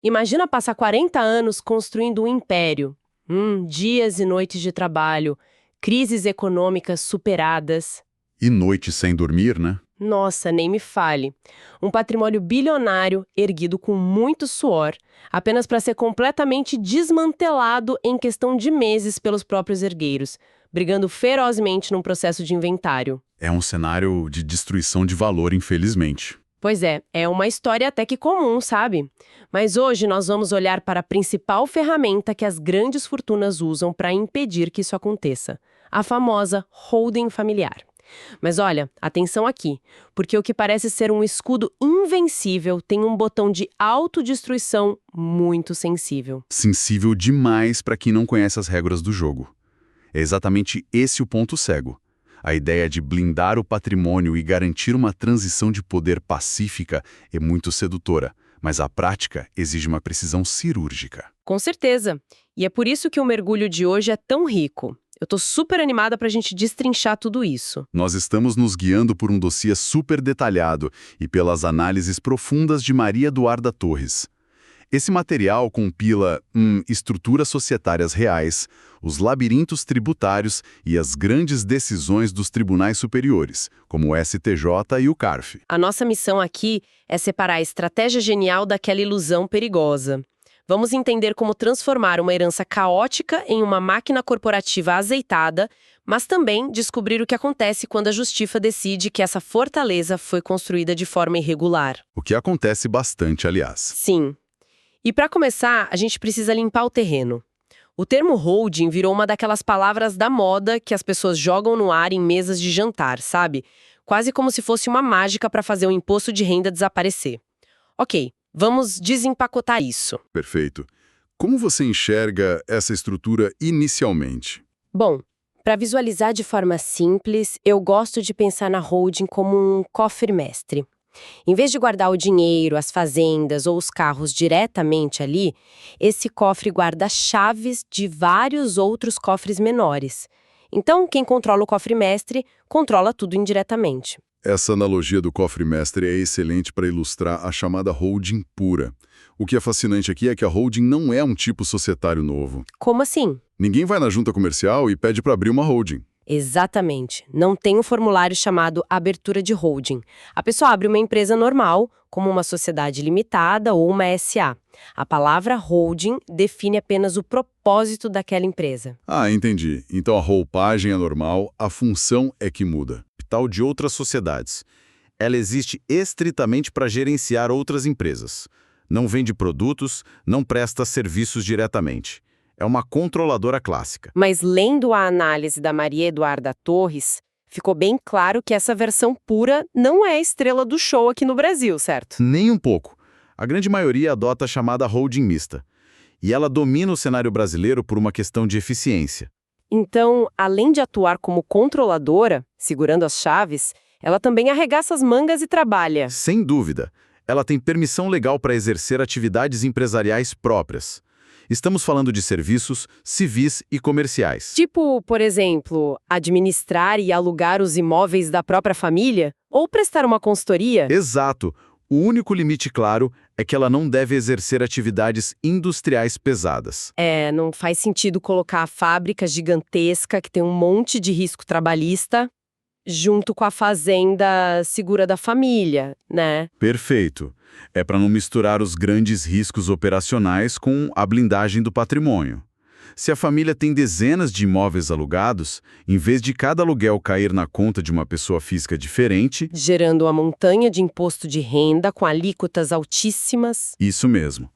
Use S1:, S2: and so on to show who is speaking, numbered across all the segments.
S1: Imagina passar 40 anos construindo um império. Dias e noites de trabalho, crises econômicas superadas.
S2: E noite sem dormir, né?
S1: Nossa, nem me fale. Um patrimônio bilionário erguido com muito suor, apenas para ser completamente desmantelado em questão de meses pelos próprios herdeiros, brigando ferozmente num processo de inventário.
S2: É um cenário de destruição de valor, infelizmente.
S1: Pois é uma história até que comum, sabe? Mas hoje nós vamos olhar para a principal ferramenta que as grandes fortunas usam para impedir que isso aconteça, a famosa holding familiar. Mas olha, atenção aqui, porque o que parece ser um escudo invencível tem um botão de autodestruição muito sensível.
S2: Sensível demais para quem não conhece as regras do jogo. É exatamente esse o ponto cego. A ideia de blindar o patrimônio e garantir uma transição de poder pacífica é muito sedutora, mas a prática exige uma precisão cirúrgica.
S1: Com certeza. E é por isso que o mergulho de hoje é tão rico. Eu tô super animada pra gente destrinchar tudo isso.
S2: Nós estamos nos guiando por um dossiê super detalhado e pelas análises profundas de Maria Eduarda Torres. Esse material compila estruturas societárias reais, os labirintos tributários e as grandes decisões dos tribunais superiores, como o STJ e o CARF.
S1: A nossa missão aqui é separar a estratégia genial daquela ilusão perigosa. Vamos entender como transformar uma herança caótica em uma máquina corporativa azeitada, mas também descobrir o que acontece quando a justiça decide que essa fortaleza foi construída de forma irregular.
S2: O que acontece bastante, aliás.
S1: Sim. E para começar, a gente precisa limpar o terreno. O termo holding virou uma daquelas palavras da moda que as pessoas jogam no ar em mesas de jantar, sabe? Quase como se fosse uma mágica para fazer o imposto de renda desaparecer. Ok, vamos desempacotar isso.
S2: Perfeito. Como você enxerga essa estrutura inicialmente?
S1: Bom, para visualizar de forma simples, eu gosto de pensar na holding como um cofre-mestre. Em vez de guardar o dinheiro, as fazendas ou os carros diretamente ali, esse cofre guarda chaves de vários outros cofres menores. Então, quem controla o cofre-mestre, controla tudo indiretamente.
S2: Essa analogia do cofre-mestre é excelente para ilustrar a chamada holding pura. O que é fascinante aqui é que a holding não é um tipo societário novo.
S1: Como assim?
S2: Ninguém vai na junta comercial e pede para abrir uma holding.
S1: Exatamente. Não tem um formulário chamado abertura de holding. A pessoa abre uma empresa normal, como uma sociedade limitada ou uma SA. A palavra holding define apenas o propósito daquela empresa.
S2: Ah, entendi. Então a roupagem é normal, a função é que muda.
S3: Tal de outras sociedades. Ela existe estritamente para gerenciar outras empresas. Não vende produtos, não presta serviços diretamente. É uma controladora clássica.
S1: Mas lendo a análise da Maria Eduarda Torres, ficou bem claro que essa versão pura não é a estrela do show aqui no Brasil, certo?
S3: Nem um pouco. A grande maioria adota a chamada holding mista. E ela domina o cenário brasileiro por uma questão de eficiência.
S1: Então, além de atuar como controladora, segurando as chaves, ela também arregaça as mangas e trabalha.
S3: Sem dúvida. Ela tem permissão legal para exercer atividades empresariais próprias. Estamos falando de serviços civis e comerciais.
S1: Tipo, por exemplo, administrar e alugar os imóveis da própria família? Ou prestar uma consultoria?
S3: Exato. O único limite, claro, é que ela não deve exercer atividades industriais pesadas.
S1: Não faz sentido colocar a fábrica gigantesca que tem um monte de risco trabalhista junto com a fazenda segura da família, né?
S2: Perfeito. É para não misturar os grandes riscos operacionais com a blindagem do patrimônio. Se a família tem dezenas de imóveis alugados, em vez de cada aluguel cair na conta de uma pessoa física diferente...
S1: Gerando uma montanha de imposto de renda com alíquotas altíssimas.
S2: Isso mesmo.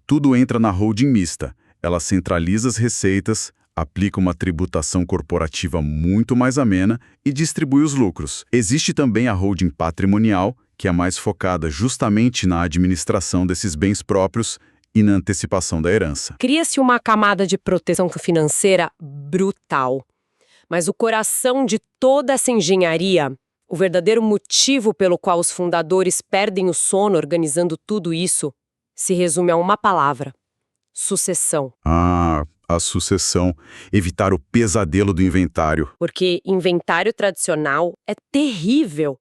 S2: Tudo entra na holding mista. Ela centraliza as receitas, aplica uma tributação corporativa muito mais amena e distribui os lucros. Existe também a holding patrimonial, que é mais focada justamente na administração desses bens próprios e na antecipação da herança.
S1: Cria-se uma camada de proteção financeira brutal. Mas o coração de toda essa engenharia, o verdadeiro motivo pelo qual os fundadores perdem o sono organizando tudo isso, se resume a uma palavra: sucessão.
S2: Ah, a sucessão. Evitar o pesadelo do inventário.
S1: Porque inventário tradicional é terrível.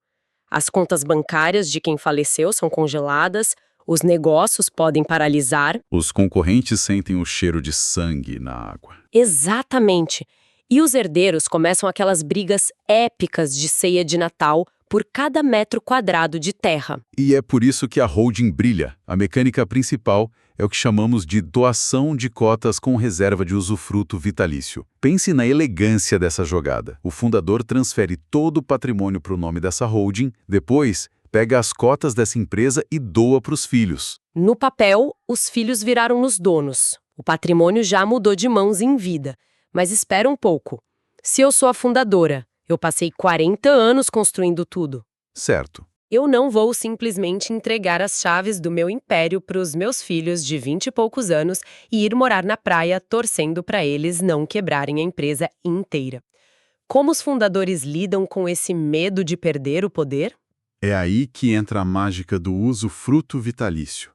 S1: As contas bancárias de quem faleceu são congeladas, Os negócios podem paralisar.
S2: Os concorrentes sentem o cheiro de sangue na água.
S1: Exatamente. E os herdeiros começam aquelas brigas épicas de ceia de Natal por cada metro quadrado de terra.
S2: E é por isso que a holding brilha. A mecânica principal é o que chamamos de doação de cotas com reserva de usufruto vitalício. Pense na elegância dessa jogada. O fundador transfere todo o patrimônio para o nome dessa holding, depois pega as cotas dessa empresa e doa para os filhos.
S1: No papel, os filhos viraram os donos. O patrimônio já mudou de mãos em vida. Mas espera um pouco. Se eu sou a fundadora, eu passei 40 anos construindo tudo.
S2: Certo.
S1: Eu não vou simplesmente entregar as chaves do meu império para os meus filhos de 20 e poucos anos e ir morar na praia torcendo para eles não quebrarem a empresa inteira. Como os fundadores lidam com esse medo de perder o poder?
S2: É aí que entra a mágica do usufruto vitalício.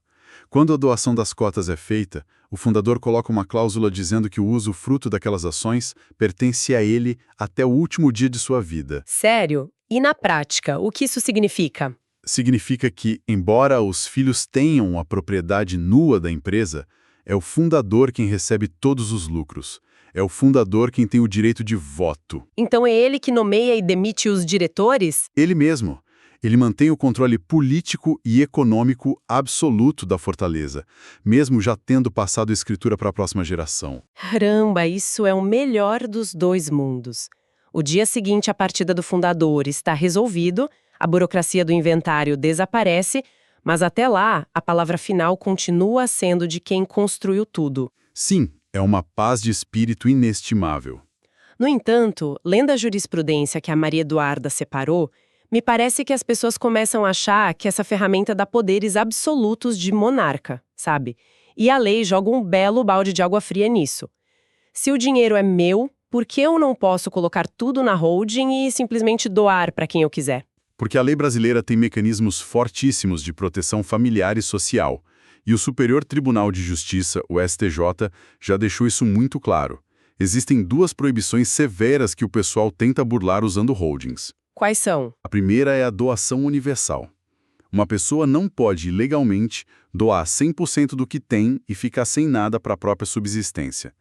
S2: Quando a doação das cotas é feita, o fundador coloca uma cláusula dizendo que o usufruto daquelas ações pertence a ele até o último dia de sua vida.
S1: Sério? E na prática, o que isso significa?
S2: Significa que, embora os filhos tenham a propriedade nua da empresa, é o fundador quem recebe todos os lucros. É o fundador quem tem o direito de voto.
S1: Então é ele que nomeia e demite os diretores?
S2: Ele mesmo. Ele mantém o controle político e econômico absoluto da fortaleza, mesmo já tendo passado a escritura para a próxima geração.
S1: Caramba, isso é o melhor dos dois mundos. O dia seguinte à partida do fundador está resolvido, a burocracia do inventário desaparece, mas até lá, a palavra final continua sendo de quem construiu tudo.
S2: Sim, é uma paz de espírito inestimável.
S1: No entanto, lendo a jurisprudência que a Maria Eduarda separou, me parece que as pessoas começam a achar que essa ferramenta dá poderes absolutos de monarca, sabe? E a lei joga um belo balde de água fria nisso. Se o dinheiro é meu, por que eu não posso colocar tudo na holding e simplesmente doar para quem eu quiser?
S2: Porque a lei brasileira tem mecanismos fortíssimos de proteção familiar e social, e o Superior Tribunal de Justiça, o STJ, já deixou isso muito claro. Existem duas proibições severas que o pessoal tenta burlar usando holdings.
S1: Quais são?
S2: A primeira é a doação universal. Uma pessoa não pode, legalmente, doar 100% do que tem e ficar sem nada para a própria subsistência.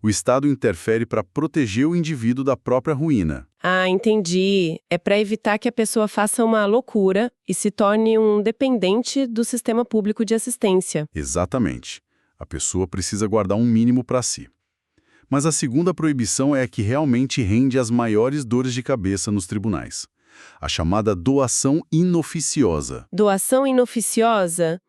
S2: O Estado interfere para proteger o indivíduo da própria ruína.
S1: Ah, entendi. É para evitar que a pessoa faça uma loucura e se torne um dependente do sistema público de assistência.
S2: Exatamente. A pessoa precisa guardar um mínimo para si. Mas a segunda proibição é a que realmente rende as maiores dores de cabeça nos tribunais. A chamada doação inoficiosa.
S1: Doação inoficiosa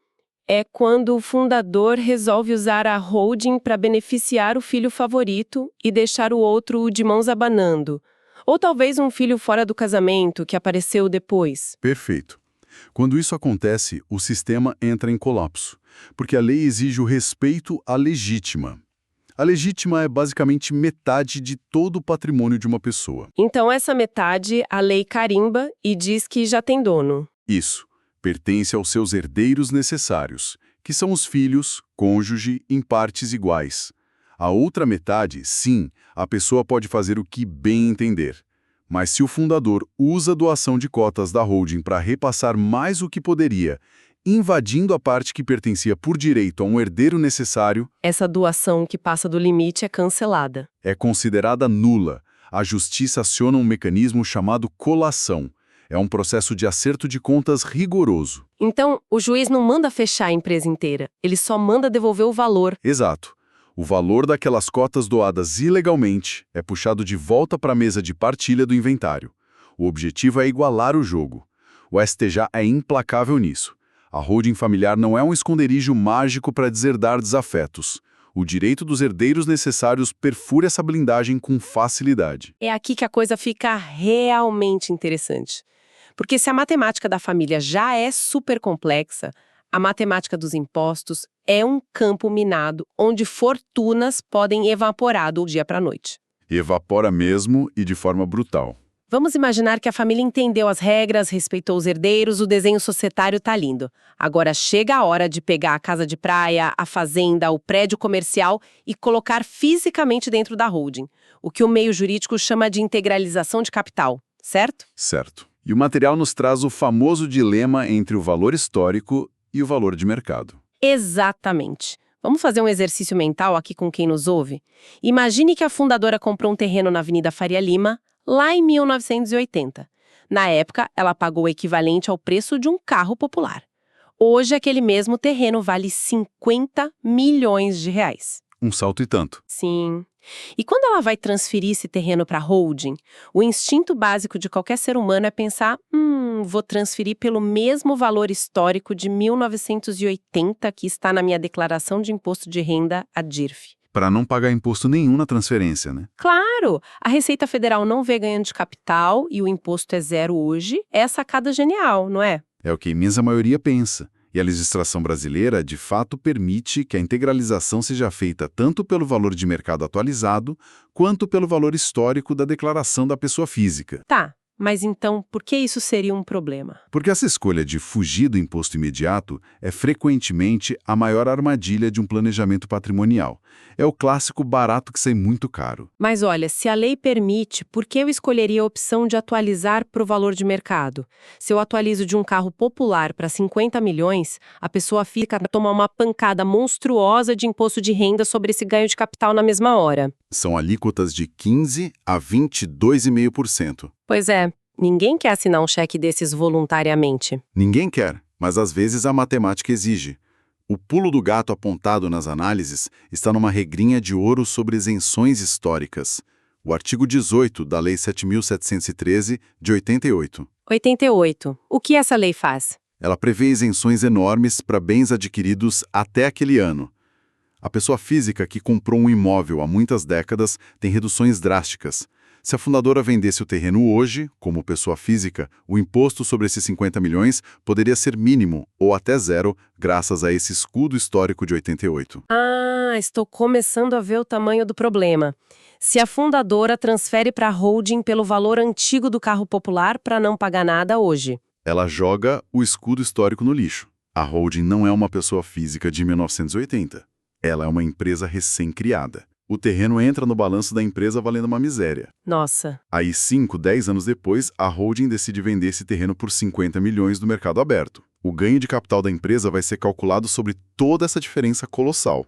S1: é quando o fundador resolve usar a holding para beneficiar o filho favorito e deixar o outro de mãos abanando. Ou talvez um filho fora do casamento que apareceu depois.
S2: Perfeito. Quando isso acontece, o sistema entra em colapso, porque a lei exige o respeito à legítima. A legítima é basicamente metade de todo o patrimônio de uma pessoa.
S1: Então essa metade a lei carimba e diz que já tem dono.
S2: Isso. Pertence aos seus herdeiros necessários, que são os filhos, cônjuge, em partes iguais. A outra metade, sim, a pessoa pode fazer o que bem entender. Mas se o fundador usa a doação de cotas da holding para repassar mais o que poderia, invadindo a parte que pertencia por direito a um herdeiro necessário,
S1: Essa doação que passa do limite é cancelada.
S2: é considerada nula. A justiça aciona um mecanismo chamado colação. É um processo de acerto de contas rigoroso.
S1: Então, o juiz não manda fechar a empresa inteira, ele só manda devolver o valor.
S2: Exato. O valor daquelas cotas doadas ilegalmente é puxado de volta para a mesa de partilha do inventário. O objetivo é igualar o jogo. O STJ é implacável nisso. A holding familiar não é um esconderijo mágico para deserdar desafetos. O direito dos herdeiros necessários perfura essa blindagem com facilidade.
S1: É aqui que a coisa fica realmente interessante. Porque se a matemática da família já é super complexa, a matemática dos impostos é um campo minado onde fortunas podem evaporar do dia para a noite.
S2: Evapora mesmo e de forma brutal.
S1: Vamos imaginar que a família entendeu as regras, respeitou os herdeiros, o desenho societário tá lindo. Agora chega a hora de pegar a casa de praia, a fazenda, o prédio comercial e colocar fisicamente dentro da holding, o que o meio jurídico chama de integralização de capital, certo?
S2: Certo. E o material nos traz o famoso dilema entre o valor histórico e o valor de mercado.
S1: Exatamente. Vamos fazer um exercício mental aqui com quem nos ouve? Imagine que a fundadora comprou um terreno na Avenida Faria Lima, lá em 1980. Na época, ela pagou o equivalente ao preço de um carro popular. Hoje, aquele mesmo terreno vale 50 milhões de reais.
S2: Um salto e tanto.
S1: Sim. E quando ela vai transferir esse terreno para a holding, o instinto básico de qualquer ser humano é pensar, vou transferir pelo mesmo valor histórico de 1980 que está na minha declaração de imposto de renda, a DIRF.
S2: Para não pagar imposto nenhum na transferência, né?
S1: Claro! A Receita Federal não vê ganho de capital e o imposto é zero hoje. É a sacada genial, não é?
S2: É o que a imensa maioria pensa. E a legislação brasileira, de fato, permite que a integralização seja feita tanto pelo valor de mercado atualizado, quanto pelo valor histórico da declaração da pessoa física.
S1: Tá, mas então por que isso seria um problema?
S2: Porque essa escolha de fugir do imposto imediato é frequentemente a maior armadilha de um planejamento patrimonial. É o clássico barato que sai muito caro.
S1: Mas olha, se a lei permite, por que eu escolheria a opção de atualizar para o valor de mercado? Se eu atualizo de um carro popular para 50 milhões, a pessoa física toma uma pancada monstruosa de imposto de renda sobre esse ganho de capital na mesma hora.
S2: São alíquotas de 15% a 22,5%.
S1: Pois é, ninguém quer assinar um cheque desses voluntariamente.
S2: Ninguém quer, mas às vezes a matemática exige. O pulo do gato apontado nas análises está numa regrinha de ouro sobre isenções históricas. O artigo 18 da Lei 7.713, de 88.
S1: 88. O que essa lei faz?
S2: Ela prevê isenções enormes para bens adquiridos até aquele ano. A pessoa física que comprou um imóvel há muitas décadas tem reduções drásticas. Se a fundadora vendesse o terreno hoje, como pessoa física, o imposto sobre esses 50 milhões poderia ser mínimo ou até zero, graças a esse escudo histórico de 88.
S1: Ah, estou começando a ver o tamanho do problema. Se a fundadora transfere para a holding pelo valor antigo do carro popular para não pagar nada hoje.
S2: Ela joga o escudo histórico no lixo. A holding não é uma pessoa física de 1980. Ela é uma empresa recém-criada. O terreno entra no balanço da empresa valendo uma miséria.
S1: Nossa.
S2: Aí, 5, 10 anos depois, a holding decide vender esse terreno por 50 milhões no mercado aberto. O ganho de capital da empresa vai ser calculado sobre toda essa diferença colossal.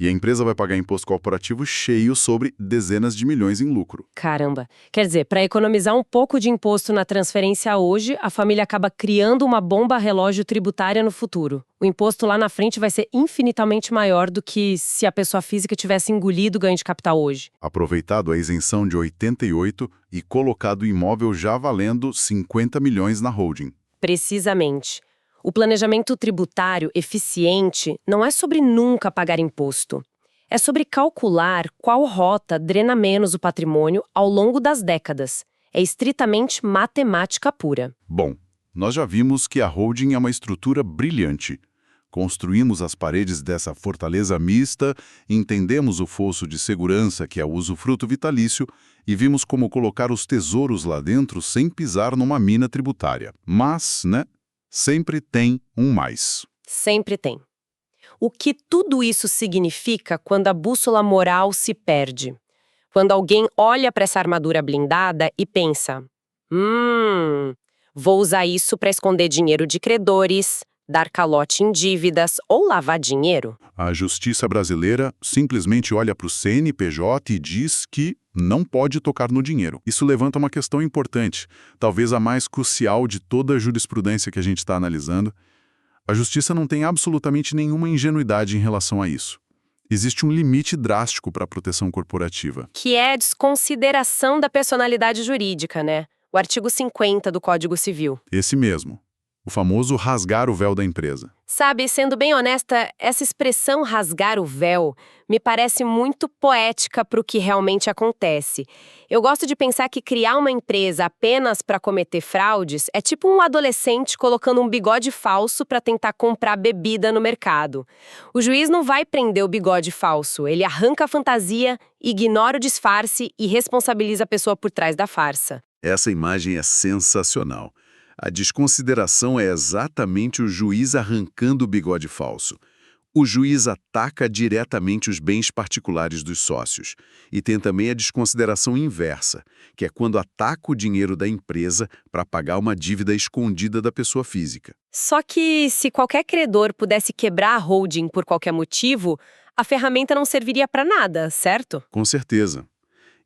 S2: E a empresa vai pagar imposto corporativo cheio sobre dezenas de milhões em lucro.
S1: Caramba. Quer dizer, para economizar um pouco de imposto na transferência hoje, a família acaba criando uma bomba relógio tributária no futuro. O imposto lá na frente vai ser infinitamente maior do que se a pessoa física tivesse engolido o ganho de capital hoje.
S2: Aproveitado a isenção de 88 e colocado o imóvel já valendo 50 milhões na holding.
S1: Precisamente. O planejamento tributário eficiente não é sobre nunca pagar imposto. É sobre calcular qual rota drena menos o patrimônio ao longo das décadas. É estritamente matemática pura.
S2: Bom, nós já vimos que a holding é uma estrutura brilhante. Construímos as paredes dessa fortaleza mista, entendemos o fosso de segurança que é o usufruto vitalício e vimos como colocar os tesouros lá dentro sem pisar numa mina tributária. Mas, sempre tem um mais.
S1: Sempre tem. O que tudo isso significa quando a bússola moral se perde? Quando alguém olha para essa armadura blindada e pensa, vou usar isso para esconder dinheiro de credores, dar calote em dívidas ou lavar dinheiro?
S2: A justiça brasileira simplesmente olha para o CNPJ e diz que não pode tocar no dinheiro. Isso levanta uma questão importante, talvez a mais crucial de toda a jurisprudência que a gente está analisando. A justiça não tem absolutamente nenhuma ingenuidade em relação a isso. Existe um limite drástico para a proteção corporativa.
S1: Que é a desconsideração da personalidade jurídica, né? O artigo 50 do Código Civil.
S2: Esse mesmo. O famoso rasgar o véu da empresa.
S1: Sabe, sendo bem honesta, essa expressão rasgar o véu me parece muito poética para o que realmente acontece. Eu gosto de pensar que criar uma empresa apenas para cometer fraudes é tipo um adolescente colocando um bigode falso para tentar comprar bebida no mercado. O juiz não vai prender o bigode falso, ele arranca a fantasia, ignora o disfarce e responsabiliza a pessoa por trás da farsa.
S2: Essa imagem é sensacional. A desconsideração é exatamente o juiz arrancando o bigode falso. O juiz ataca diretamente os bens particulares dos sócios. E tem também a desconsideração inversa, que é quando ataca o dinheiro da empresa para pagar uma dívida escondida da pessoa física.
S1: Só que se qualquer credor pudesse quebrar a holding por qualquer motivo, a ferramenta não serviria para nada, certo?
S2: Com certeza.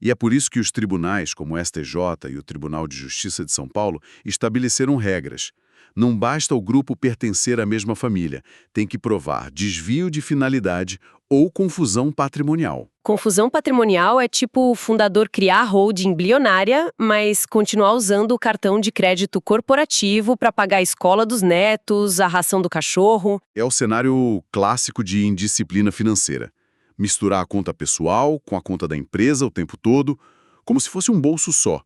S2: E é por isso que os tribunais, como o STJ e o Tribunal de Justiça de São Paulo, estabeleceram regras. Não basta o grupo pertencer à mesma família, tem que provar desvio de finalidade ou confusão patrimonial.
S1: Confusão patrimonial é tipo o fundador criar a holding bilionária, mas continuar usando o cartão de crédito corporativo para pagar a escola dos netos, a ração do cachorro.
S2: É o cenário clássico de indisciplina financeira. Misturar a conta pessoal com a conta da empresa o tempo todo, como se fosse um bolso só.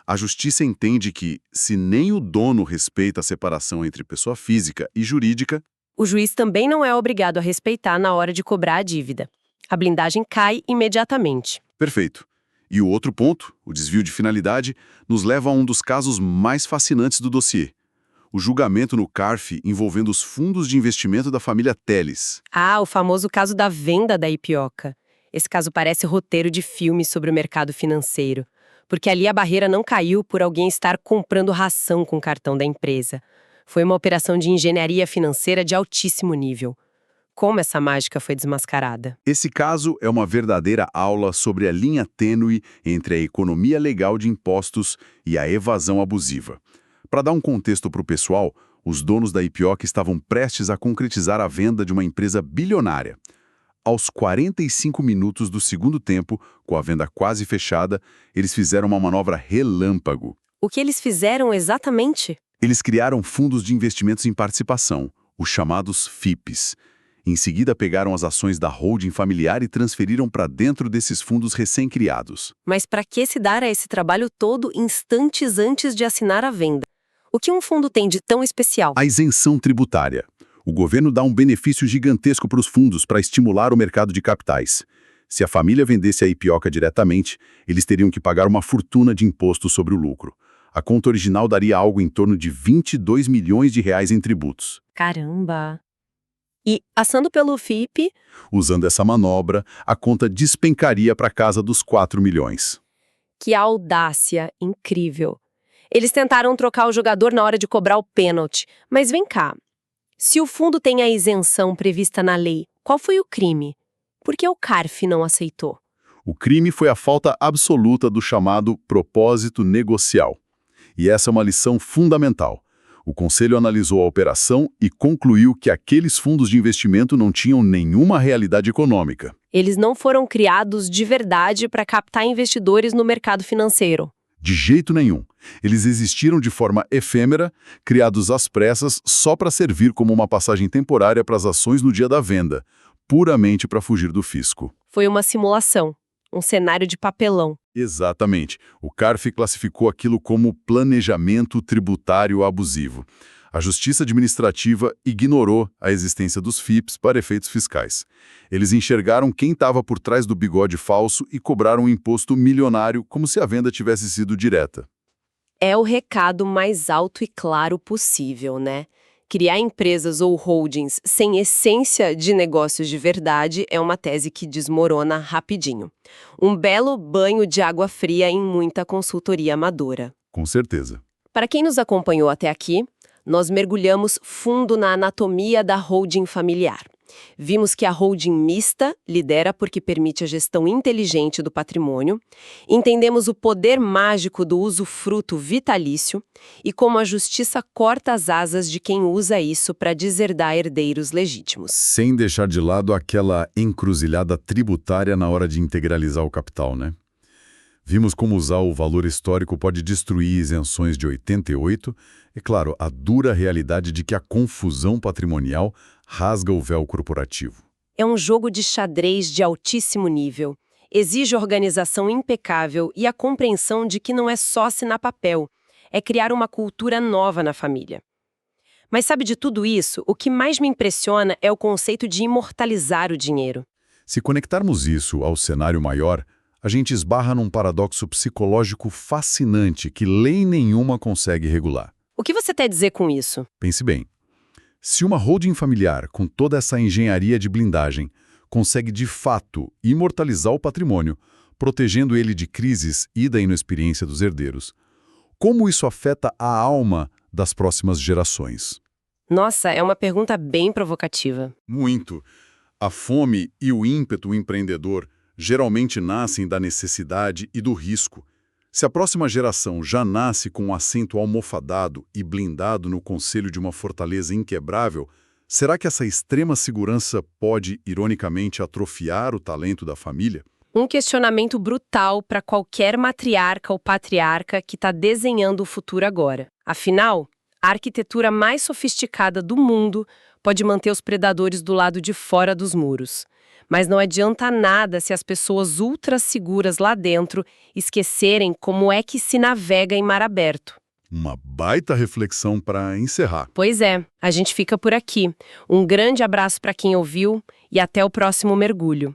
S2: A justiça entende que, se nem o dono respeita a separação entre pessoa física e jurídica,
S1: O juiz também não é obrigado a respeitar na hora de cobrar a dívida. A blindagem cai imediatamente.
S2: perfeito. E o outro ponto, o desvio de finalidade, nos leva a um dos casos mais fascinantes do dossiê. O julgamento no CARF envolvendo os fundos de investimento da família Teles.
S1: Ah, o famoso caso da venda da Ipioca. Esse caso parece roteiro de filme sobre o mercado financeiro. Porque ali a barreira não caiu por alguém estar comprando ração com o cartão da empresa. Foi uma operação de engenharia financeira de altíssimo nível. Como essa mágica foi desmascarada?
S2: Esse caso é uma verdadeira aula sobre a linha tênue entre a economia legal de impostos e a evasão abusiva. Para dar um contexto para o pessoal, os donos da Ipioca estavam prestes a concretizar a venda de uma empresa bilionária. Aos 45 minutos do segundo tempo, com a venda quase fechada, eles fizeram uma manobra relâmpago.
S1: O que eles fizeram exatamente?
S2: Eles criaram fundos de investimentos em participação, os chamados FIPs. Em seguida, pegaram as ações da holding familiar e transferiram para dentro desses fundos recém-criados.
S1: Mas para que se dar a esse trabalho todo instantes antes de assinar a venda? O que um fundo tem de tão especial?
S2: A isenção tributária. O governo dá um benefício gigantesco para os fundos para estimular o mercado de capitais. Se a família vendesse a Ipioca diretamente, eles teriam que pagar uma fortuna de imposto sobre o lucro. A conta original daria algo em torno de 22 milhões de reais em tributos.
S1: Caramba! E, passando pelo FIP,
S2: Usando essa manobra, a conta despencaria para a casa dos 4 milhões.
S1: que audácia incrível. Eles tentaram trocar o jogador na hora de cobrar o pênalti. Mas vem cá. Se o fundo tem a isenção prevista na lei, qual foi o crime? Por que o CARF não aceitou?
S2: O crime foi a falta absoluta do chamado propósito negocial. E essa é uma lição fundamental. O Conselho analisou a operação e concluiu que aqueles fundos de investimento não tinham nenhuma realidade econômica.
S1: Eles não foram criados de verdade para captar investidores no mercado financeiro.
S2: De jeito nenhum. Eles existiram de forma efêmera, criados às pressas só para servir como uma passagem temporária para as ações no dia da venda, puramente para fugir do fisco.
S1: Foi uma simulação, um cenário de papelão.
S2: Exatamente. O CARF classificou aquilo como planejamento tributário abusivo. A Justiça Administrativa ignorou a existência dos FIPs para efeitos fiscais. Eles enxergaram quem estava por trás do bigode falso e cobraram um imposto milionário como se a venda tivesse sido direta.
S1: É o recado mais alto e claro possível, né? Criar empresas ou holdings sem essência de negócios de verdade é uma tese que desmorona rapidinho. Um belo banho de água fria em muita consultoria amadora.
S2: Com certeza.
S1: Para quem nos acompanhou até aqui, nós mergulhamos fundo na anatomia da holding familiar. Vimos que a holding mista lidera porque permite a gestão inteligente do patrimônio, entendemos o poder mágico do usufruto vitalício e como a justiça corta as asas de quem usa isso para deserdar herdeiros legítimos.
S2: Sem deixar de lado aquela encruzilhada tributária na hora de integralizar o capital, né? Vimos como usar o valor histórico pode destruir isenções de 88 e, claro, a dura realidade de que a confusão patrimonial rasga o véu corporativo.
S1: É um jogo de xadrez de altíssimo nível. Exige organização impecável e a compreensão de que não é só assinar papel, é criar uma cultura nova na família. Mas sabe de tudo isso, o que mais me impressiona é o conceito de imortalizar o dinheiro.
S2: Se conectarmos isso ao cenário maior, a gente esbarra num paradoxo psicológico fascinante que lei nenhuma consegue regular.
S1: O que você quer dizer com isso?
S2: Pense bem. Se uma holding familiar, com toda essa engenharia de blindagem, consegue de fato imortalizar o patrimônio, protegendo ele de crises e da inexperiência dos herdeiros, como isso afeta a alma das próximas gerações?
S1: Nossa, é uma pergunta bem provocativa.
S2: Muito. A fome e o ímpeto empreendedor geralmente nascem da necessidade e do risco. Se a próxima geração já nasce com um assento almofadado e blindado no conselho de uma fortaleza inquebrável, será que essa extrema segurança pode, ironicamente, atrofiar o talento da família?
S1: Um questionamento brutal para qualquer matriarca ou patriarca que está desenhando o futuro agora. Afinal, a arquitetura mais sofisticada do mundo pode manter os predadores do lado de fora dos muros. Mas não adianta nada se as pessoas ultra seguras lá dentro esquecerem como é que se navega em mar aberto.
S2: Uma baita reflexão para encerrar.
S1: Pois é, a gente fica por aqui. Um grande abraço para quem ouviu e até o próximo mergulho.